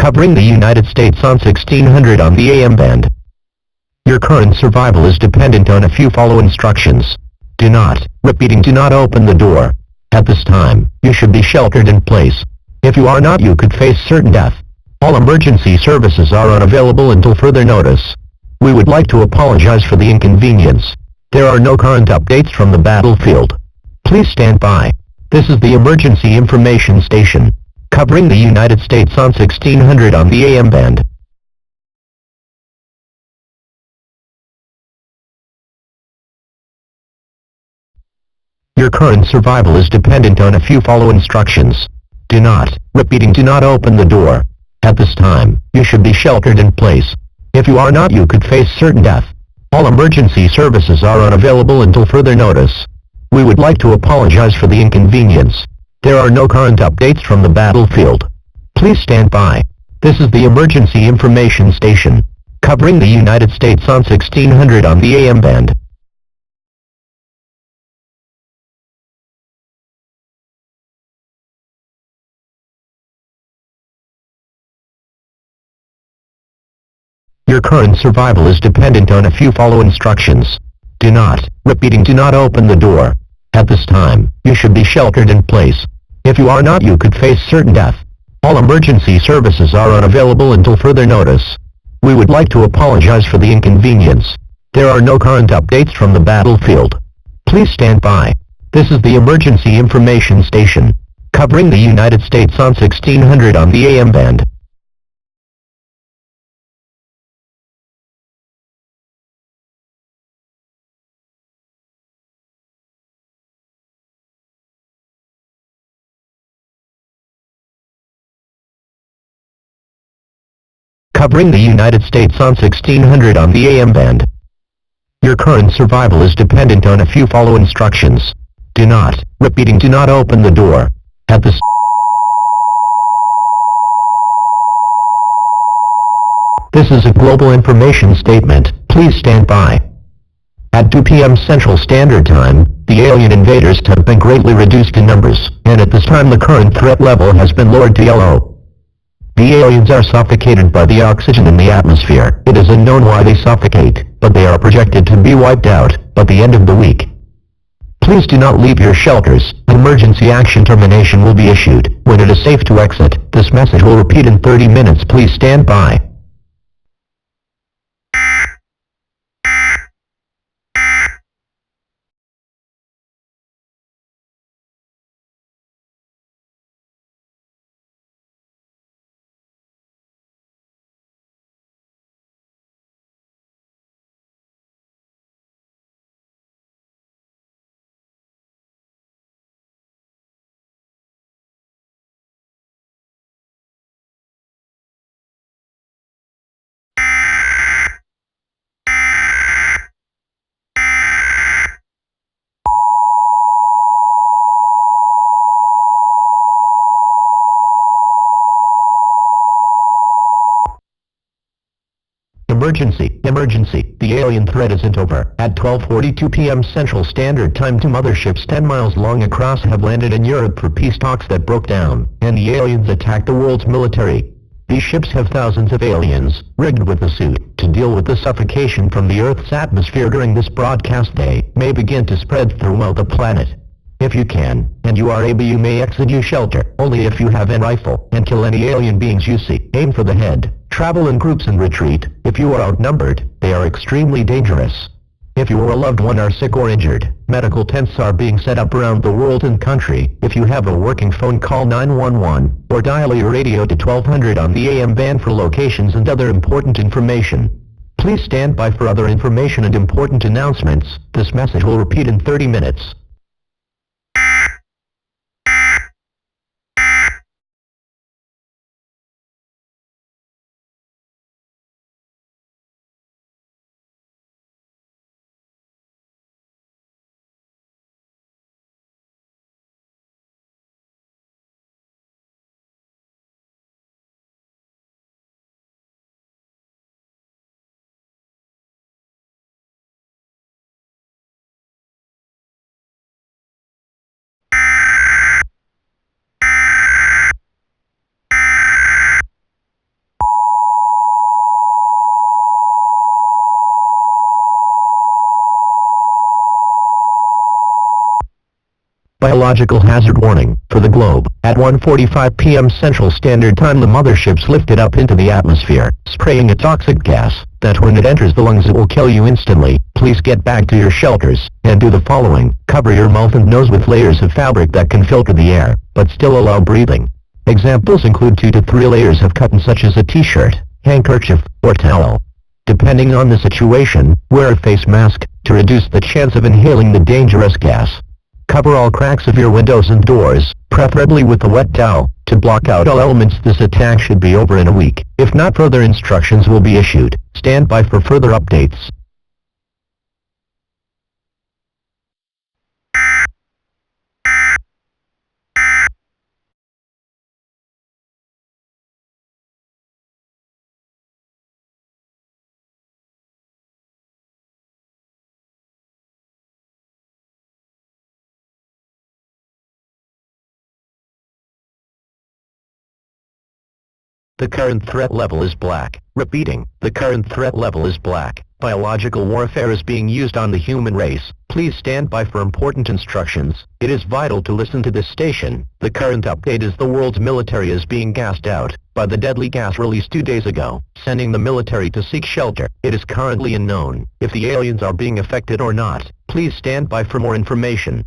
covering the United States on 1600 on the AM band. Your current survival is dependent on a few follow instructions. Do not open the door. At this time, you should be sheltered in place. If you are not, you could face certain death. All emergency services are unavailable until further notice. We would like to apologize for the inconvenience. There are no current updates from the battlefield. Please stand by. This is the emergency information station, covering the United States on 1600 on the AM band. Your current survival is dependent on a few follow instructions. Do not open the door. At this time, you should be sheltered in place. If you are not, you could face certain death. All emergency services are unavailable until further notice. We would like to apologize for the inconvenience. There are no current updates from the battlefield. Please stand by. This is the emergency information station, covering the United States on 1600 on the AM band. Your current survival is dependent on a few follow instructions. Do not open the door. At this time, you should be sheltered in place. If you are not, you could face certain death. All emergency services are unavailable until further notice. We would like to apologize for the inconvenience. There are no current updates from the battlefield. Please stand by. This is the emergency information station, covering the United States on 1600 on the AM band. Covering the United States on 1600 on the AM band. Your current survival is dependent on a few follow instructions. Do not open the door. At this This is a global information statement. Please stand by. At 2 p.m. Central Standard Time, the alien invaders have been greatly reduced in numbers, and at this time the current threat level has been lowered to yellow. The aliens are suffocated by the oxygen in the atmosphere. It is unknown why they suffocate, but they are projected to be wiped out by the end of the week. Please do not leave your shelters. An emergency action termination will be issued when it is safe to exit. This message will repeat in 30 minutes. Please stand by. Emergency, the alien threat isn't over. At 12:42 p.m. Central Standard Time, 2 motherships 10 miles long across have landed in Europe for peace talks that broke down, and the aliens attacked the world's military. These ships have thousands of aliens, rigged with a suit, to deal with the suffocation from the Earth's atmosphere during this broadcast. They may begin to spread throughout the planet. If you can, and you are able, you may exit your shelter, only if you have a rifle, and kill any alien beings you see. Aim for the head. Travel in groups and retreat. If you are outnumbered, they are extremely dangerous. If you or a loved one are sick or injured, medical tents are being set up around the world and country. If you have a working phone, call 911, or dial your radio to 1200 on the AM band for locations and other important information. Please stand by for other information and important announcements. This message will repeat in 30 minutes. Biological hazard warning for the globe. At 1:45 p.m. Central Standard Time, the mothership's lifted up into the atmosphere, spraying a toxic gas that when it enters the lungs it will kill you instantly. Please get back to your shelters and do the following. Cover your mouth and nose with layers of fabric that can filter the air, but still allow breathing. Examples include 2 to 3 layers of cotton such as a t-shirt, handkerchief, or towel. Depending on the situation, wear a face mask to reduce the chance of inhaling the dangerous gas. Cover all cracks of your windows and doors, preferably with a wet towel, to block out all elements. This attack should be over in a week. If not, further instructions will be issued. Stand by for further updates. The current threat level is black. Repeating, the current threat level is black. Biological warfare is being used on the human race. Please stand by for important instructions. It is vital to listen to this station. The current update is the world's military is being gassed out by the deadly gas released 2 days ago, sending the military to seek shelter. It is currently unknown if the aliens are being affected or not. Please stand by for more information.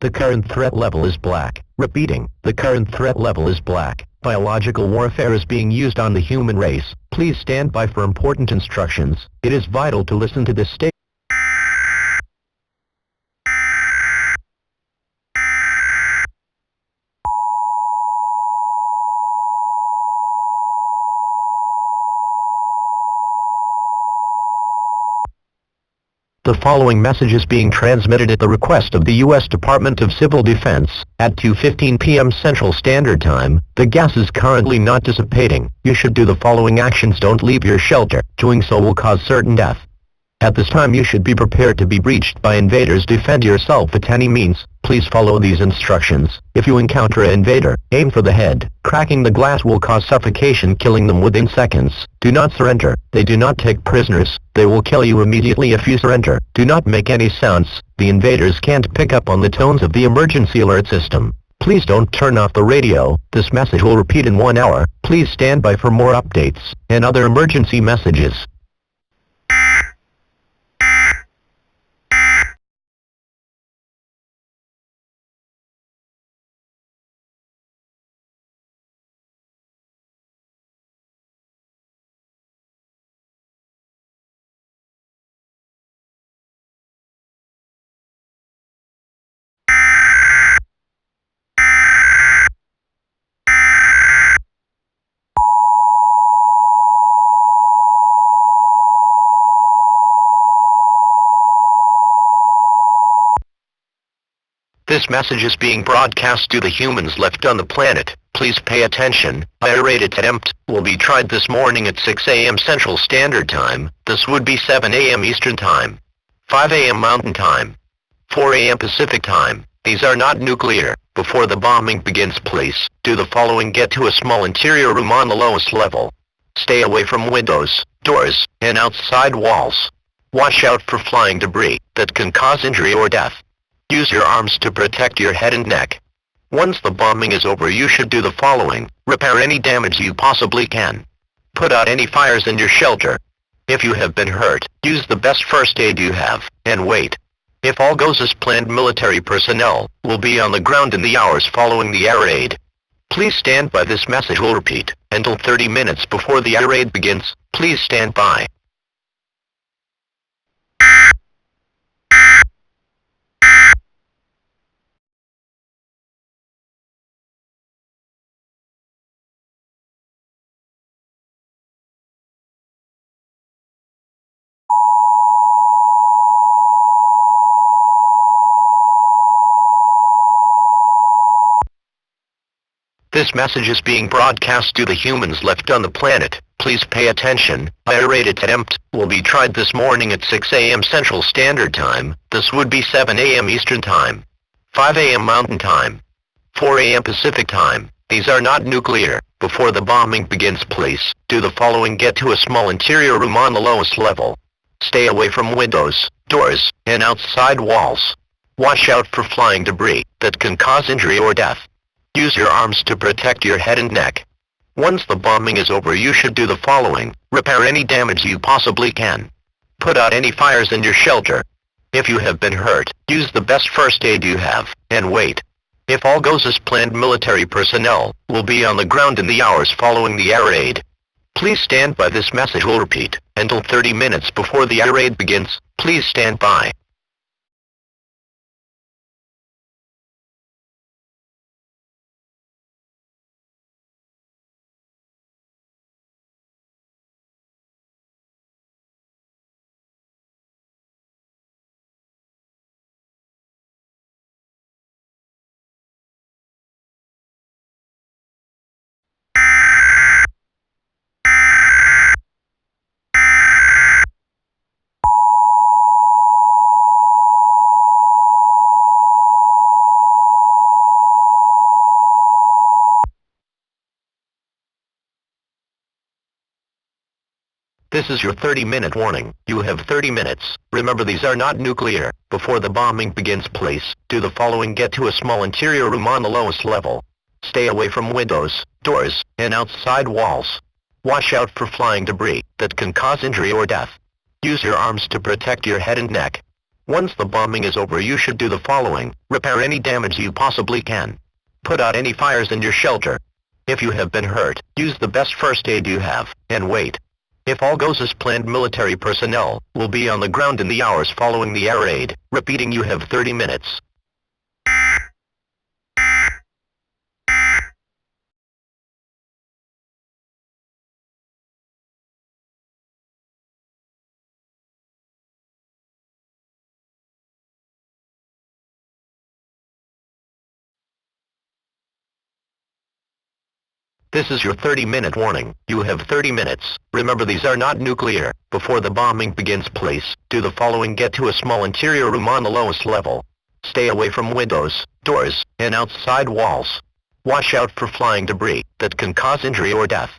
The current threat level is black. Repeating, the current threat level is black. Biological warfare is being used on the human race. Please stand by for important instructions. It is vital to listen to this station. The following message is being transmitted at the request of the U.S. Department of Civil Defense. At 2:15 p.m. Central Standard Time, the gas is currently not dissipating. You should do the following actions. Don't leave your shelter. Doing so will cause certain death. At this time you should be prepared to be breached by invaders. Defend yourself at any means. Please follow these instructions. If you encounter an invader, aim for the head. Cracking the glass will cause suffocation, killing them within seconds. Do not surrender. They do not take prisoners. They will kill you immediately if you surrender. Do not make any sounds. The invaders can't pick up on the tones of the emergency alert system. Please don't turn off the radio. This message will repeat in 1 hour. Please stand by for more updates and other emergency messages. This message is being broadcast to the humans left on the planet. Please pay attention. Higher rate attempt will be tried this morning at 6 a.m. Central Standard Time. This would be 7 a.m. Eastern Time, 5 a.m. Mountain Time, 4 a.m. Pacific Time. These are not nuclear. Before the bombing begins, please do the following. Get to a small interior room on the lowest level. Stay away from windows, doors, and outside walls. Watch out for flying debris that can cause injury or death. Use your arms to protect your head and neck. Once the bombing is over, you should do the following. Repair any damage you possibly can. Put out any fires in your shelter. If you have been hurt, use the best first aid you have, and wait. If all goes as planned, military personnel will be on the ground in the hours following the air raid. Please stand by. This message will repeat until 30 minutes before the air raid begins. Please stand by. This message is being broadcast to the humans left on the planet. Please pay attention. Higher rate attempt will be tried this morning at 6 a.m. Central Standard Time. This would be 7 a.m. Eastern Time, 5 a.m. Mountain Time, 4 a.m. Pacific Time. These are not nuclear. Before the bombing begins, please do the following. Get to a small interior room on the lowest level. Stay away from windows, doors, and outside walls. Watch out for flying debris that can cause injury or death. Use your arms to protect your head and neck. Once the bombing is over, you should do the following. Repair any damage you possibly can. Put out any fires in your shelter. If you have been hurt, use the best first aid you have, and wait. If all goes as planned, military personnel will be on the ground in the hours following the air raid. Please stand by. This message will repeat until 30 minutes before the air raid begins. Please stand by. This is your 30-minute warning. You have 30 minutes. Remember, these are not nuclear. Before the bombing begins, please do the following. Get to a small interior room on the lowest level. Stay away from windows, doors, and outside walls. Watch out for flying debris that can cause injury or death. Use your arms to protect your head and neck. Once the bombing is over, you should do the following. Repair any damage you possibly can. Put out any fires in your shelter. If you have been hurt, use the best first aid you have, and wait. If all goes as planned, military personnel will be on the ground in the hours following the air raid. Repeating, you have 30 minutes. This is your 30-minute warning. You have 30 minutes. Remember, these are not nuclear. Before the bombing begins, please do the following. Get to a small interior room on the lowest level. Stay away from windows, doors, and outside walls. Watch out for flying debris that can cause injury or death.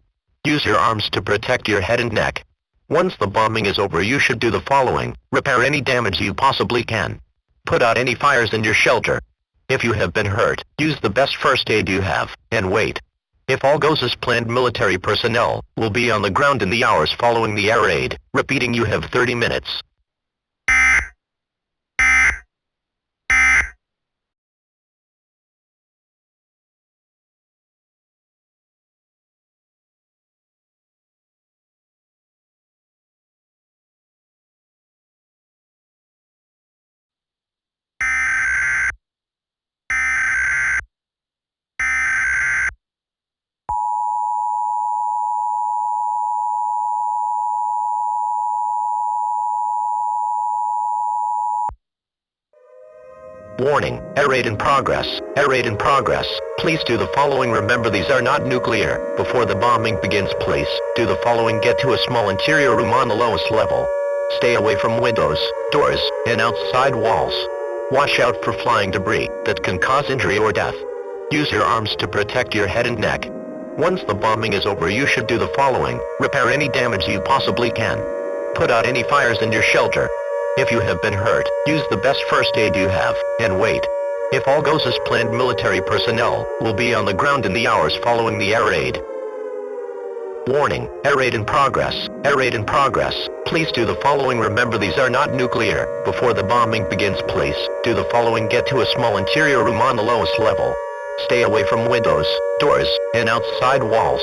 Use your arms to protect your head and neck. Once the bombing is over, you should do the following. Repair any damage you possibly can. Put out any fires in your shelter. If you have been hurt, use the best first aid you have, and wait. If all goes as planned, military personnel will be on the ground in the hours following the air raid. Repeating, you have 30 minutes. Warning, air raid in progress. Air raid in progress. Please do the following. Remember, these are not nuclear. Before the bombing begins, please do the following. Get to a small interior room on the lowest level. Stay away from windows, doors, and outside walls. Watch out for flying debris that can cause injury or death. Use your arms to protect your head and neck. Once the bombing is over, you should do the following. Repair any damage you possibly can. Put out any fires in your shelter. If you have been hurt, use the best first aid you have, and wait. If all goes as planned, military personnel will be on the ground in the hours following the air raid. Warning, air raid in progress. Air raid in progress. Please do the following. Remember, these are not nuclear. Before the bombing begins, please do the following. Get to a small interior room on the lowest level. Stay away from windows, doors, and outside walls.